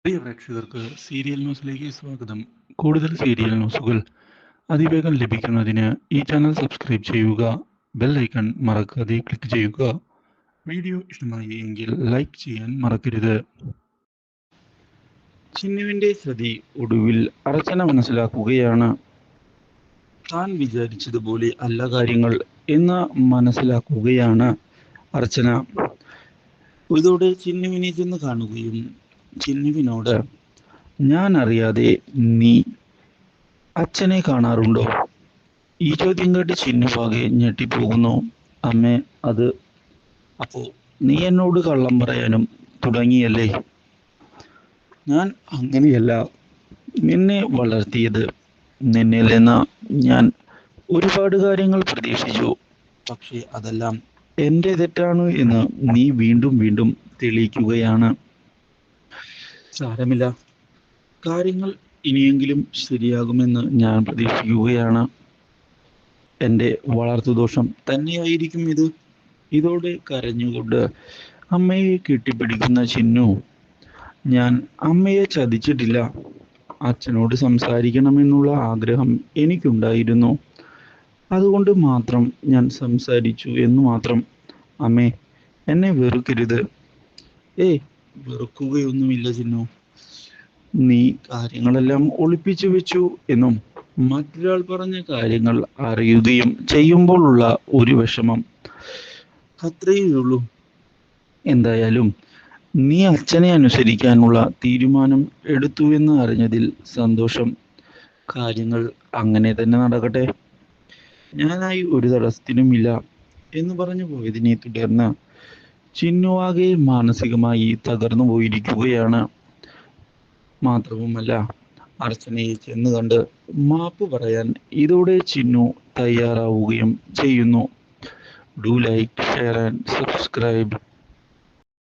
പ്രിയ പ്രേക്ഷകർക്ക് സീരിയൽ ന്യൂസിലേക്ക് സ്വാഗതം. കൂടുതൽ സീരിയൽ ന്യൂസുകൾ അതിവേഗം ലഭിക്കുന്നതിന് ഈ ചാനൽ സബ്സ്ക്രൈബ് ചെയ്യുക. ബെൽ ഐക്കൺ മറക്കാതെ ക്ലിക്ക് ചെയ്യുക. വീഡിയോ ഇഷ്ടമായി എങ്കിൽ ലൈക്ക് ചെയ്യാൻ മറക്കരുത്. ചിന്നുവിന്റെ ചതി ഒടുവിൽ അർച്ചന മനസ്സിലാക്കുകയാണ്. താൻ വിചാരിച്ചതുപോലെ അല്ല കാര്യങ്ങൾ എന്ന് മനസ്സിലാക്കുകയാണ് അർച്ചന. ഇതോടെ ചിന്നുവിനെ ചെന്ന് കാണുകയും ചിന്നുവിനോട്, ഞാൻ അറിയാതെ നീ അച്ഛനെ കാണാറുണ്ടോ? ഈ ചോദ്യം കേട്ട് ചിന്നുവാകെ ഞെട്ടിപ്പോകുന്നു. അമ്മേ, അത് അപ്പോ നീ എന്നോട് കള്ളം പറയാനും തുടങ്ങിയല്ലേ? ഞാൻ അങ്ങനെയല്ല നിന്നെ വളർത്തിയത്. നിന്നിൽ നിന്ന് ഞാൻ ഒരുപാട് കാര്യങ്ങൾ പ്രതീക്ഷിച്ചു. പക്ഷെ അതെല്ലാം എൻ്റെ തെറ്റാണ് എന്ന് നീ വീണ്ടും വീണ്ടും തെളിയിക്കുകയാണ്. സാരമില്ല, കാര്യങ്ങൾ ഇനിയെങ്കിലും ശരിയാകുമെന്ന് ഞാൻ പ്രതീക്ഷിക്കുകയാണ്. എൻ്റെ വളർത്തുദോഷം തന്നെയായിരിക്കും ഇത്. ഇതോടെ കരഞ്ഞുകൊണ്ട് അമ്മയെ കെട്ടിപ്പിടിക്കുന്ന ചിന്നു, ഞാൻ അമ്മയെ ചതിച്ചിട്ടില്ല. അച്ഛനോട് സംസാരിക്കണമെന്നുള്ള ആഗ്രഹം എനിക്കുണ്ടായിരുന്നു. അതുകൊണ്ട് മാത്രം ഞാൻ സംസാരിച്ചു എന്ന് മാത്രം. അമ്മേ, എന്നെ വെറുക്കരുത്. വെറുക്കുകയൊന്നുമില്ല ചിന്നു. നീ കാര്യങ്ങളെല്ലാം ഒളിപ്പിച്ചു വെച്ചു എന്നും മറ്റൊരാൾ പറഞ്ഞ കാര്യങ്ങൾ അറിയുകയും ചെയ്യുമ്പോഴുള്ള ഒരു വിഷമം, അത്രയേ ഉള്ളൂ. എന്തായാലും നീ അച്ഛനെ അനുസരിക്കാനുള്ള തീരുമാനം എടുത്തു എന്ന് അറിഞ്ഞതിൽ സന്തോഷം. കാര്യങ്ങൾ അങ്ങനെ തന്നെ നടക്കട്ടെ. ഞാനായി ഒരു തടസ്സത്തിനുമില്ല എന്ന് പറഞ്ഞു പോയതിനെ തുടർന്ന് ചിന്നുവാകെ മാനസികമായി തകർന്നു പോയിരിക്കുകയാണ്. മാത്രവുമല്ല, അർച്ചനയെ ചെന്ന് കണ്ട് മാപ്പ് പറയാൻ ഇതോടെ ചിന്നു തയ്യാറാവുകയും ചെയ്യുന്നു. Do like, share and subscribe.